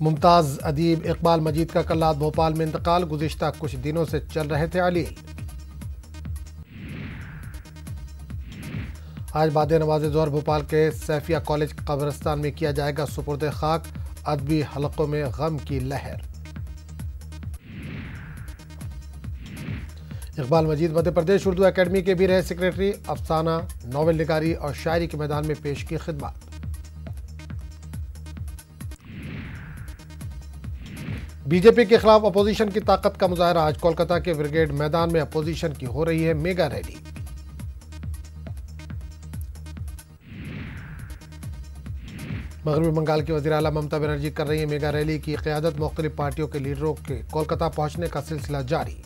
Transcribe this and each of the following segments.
मुमताज़ अदीब इकबाल मजीद का कल रात भोपाल में इंतकाल। गुज़िश्ता कुछ दिनों से चल रहे थे अलील। आज बाद नमाज ज़ोहर भोपाल के सैफिया कॉलेज कब्रिस्तान में किया जाएगा सुपुर्द खाक। अदबी हलकों में गम की लहर। इकबाल मजीद मध्य प्रदेश उर्दू एकेडमी के भी रहे सेक्रेटरी। अफसाना, नॉवेल निगारी और शायरी के मैदान में पेश की खिदमत। बीजेपी के खिलाफ अपोजिशन की ताकत का मुजाहरा। आज कोलकाता के ब्रिगेड मैदान में अपोजिशन की हो रही है मेगा रैली। मगरबी बंगाल की वज़ीर आला ममता बनर्जी कर रही है मेगा रैली की क़यादत। मुख्तलिफ पार्टियों के लीडरों के कोलकाता पहुंचने का सिलसिला जारी।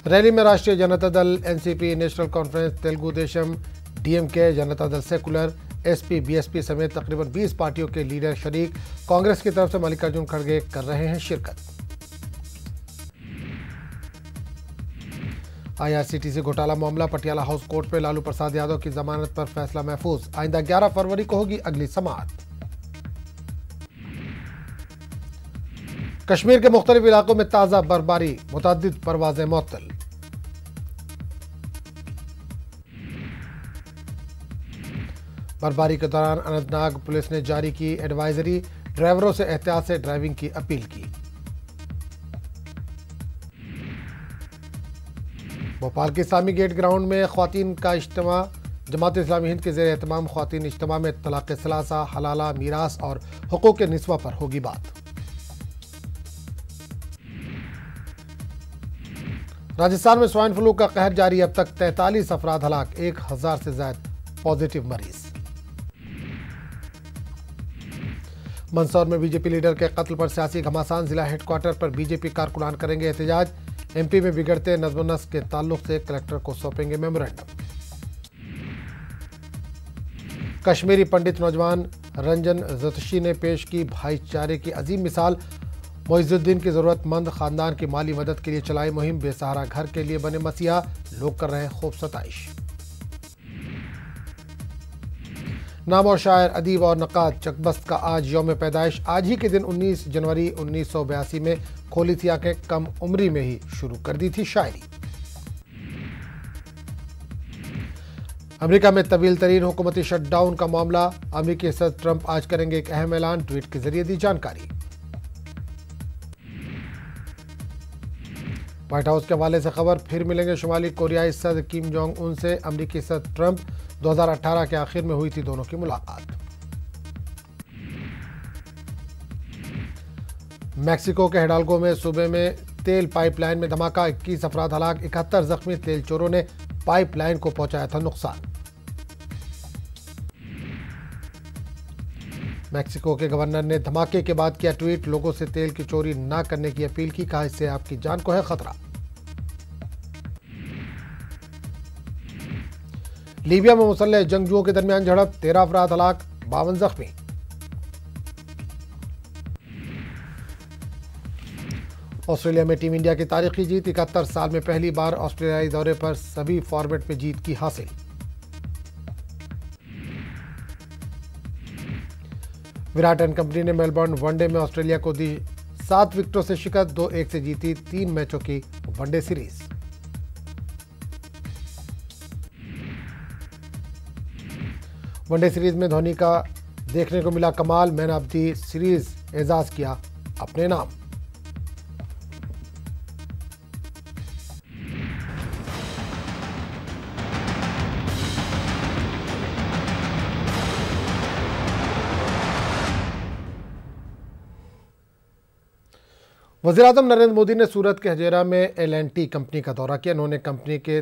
रैली में राष्ट्रीय Janata Dal, NCP, national conference, Telugu Desam, DMK, Janata Dal secular, SP, BSP समेत तकरीबन 20 पार्टियों के लीडर शरीक। कांग्रेस की तरफ से मल्लिकार्जुन खड़गे कर रहे हैं शिरकत। आईआरसीटीसी घोटाला मामला। पटियाला हाउस कोर्ट में लालू प्रसाद यादव की जमानत पर फैसला महफूज। आइंदा 11 फरवरी को होगी अगली समाअत। कश्मीर के मुख्तलिफ इलाकों में ताजा बर्फबारी। मुतअद्दिद परवाजें मुअत्तल। बर्फबारी के दौरान अनंतनाग पुलिस ने जारी की एडवाइजरी। ड्राइवरों से एहतियात से ड्राइविंग की अपील की। भोपाल के इस्लामी गेट ग्राउंड में ख्वातीन का इज्तिमा। जमात इस्लामी हिंद के ज़ेर एहतमाम ख्वातीन इज्तिमा में तलाक़ सलासा, हलाला, मीरास और हुकूक़ निस्वा पर होगी बात। राजस्थान में स्वाइन फ्लू का कहर जारी। अब तक 43 अफराद हलाक, 1000 से ज्यादा पॉजिटिव मरीज। मंदसौर में बीजेपी लीडर के कत्ल पर सियासी घमासान। जिला हेडक्वार्टर पर बीजेपी कारकुनान करेंगे एहतजाज। एमपी में बिगड़ते नज़्म नस्क के ताल्लुक से कलेक्टर को सौंपेंगे मेमोरेंडम। कश्मीरी पंडित नौजवान रंजन ज़तशी ने पेश की भाईचारे की अजीम मिसाल। मोइजुद्दीन की जरूरतमंद खानदान की माली मदद के लिए चलाई मुहिम। बेसहारा घर के लिए बने मसीहा। लोग कर रहे हैं खूब सताइश। नामवर शायर, अदीब और नक़ाद चकबस्त का आज यौम पैदाइश। आज ही के दिन 19 जनवरी 1982 में खोली थी आंखें। कम उम्री में ही शुरू कर दी थी शायरी। अमेरिका में तवील तरीन हुकूमती शटडाउन का मामला। अमेरिकी सदर ट्रंप आज करेंगे एक अहम ऐलान। ट्वीट के जरिए दी जानकारी। व्हाइट हाउस के हवाले से खबर। फिर मिलेंगे शुमाली कोरियाई सदर किम जोंग उन से। अमेरिकी सदर ट्रंप 2018 के आखिर में हुई थी दोनों की मुलाकात। मैक्सिको के हिडाल्गो में सूबे में तेल पाइपलाइन में धमाका। 21 अफराद हलाक, 71 जख्मी। तेल चोरों ने पाइपलाइन को पहुंचाया था नुकसान। मैक्सिको के गवर्नर ने धमाके के बाद किया ट्वीट। लोगों से तेल की चोरी न करने की अपील की। कहा इससे आपकी जान को है खतरा। लीबिया में मुसल्लह जंगजुओं के दरमियान झड़प। 13 अफराद हलाक, 52 जख्मी। ऑस्ट्रेलिया में टीम इंडिया की तारीखी जीत। 71 साल में पहली बार ऑस्ट्रेलियाई दौरे पर सभी फॉर्मेट में जीत की हासिल। विराट एंड कंपनी ने मेलबर्न वनडे में ऑस्ट्रेलिया को दी 7 विकेटों से शिकस्त। 2-1 से जीती 3 मैचों की वनडे सीरीज। वनडे सीरीज में धोनी का देखने को मिला कमाल। Man of the series Ajaz किया अपने नाम। वज़ीर आज़म नरेंद्र मोदी ने सूरत के हजेरा में L&T कंपनी का दौरा किया। उन्होंने कंपनी के